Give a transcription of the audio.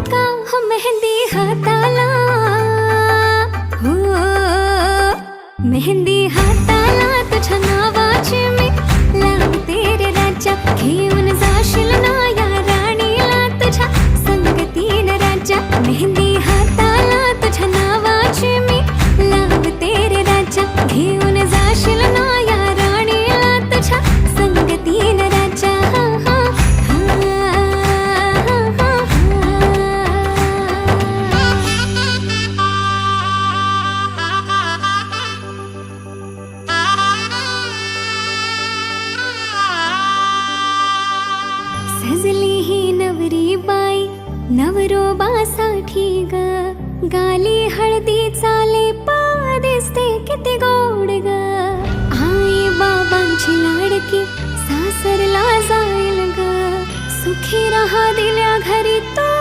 का हो मेहंदी हाताला, हो मेहंदी हाताला तुझ्या नावाची मी लावते रे राजा. घेऊन जाशील ना या राणीला तुझ्या संगतीन राजा. मेहंदी हाताला तुझ्या नावाची मी लावते रे राजा. घेऊन जाशील ना या राणीला तुझ्या संगतीन राजा. सजली ही नवरी बाई नवरोबासाठी ग. गाली हळदी चाले पा दिसते किती गोड ग. आई बाबांची लाडकी सासरला जाईल ग. सुखी राहा दिल्या घरी तो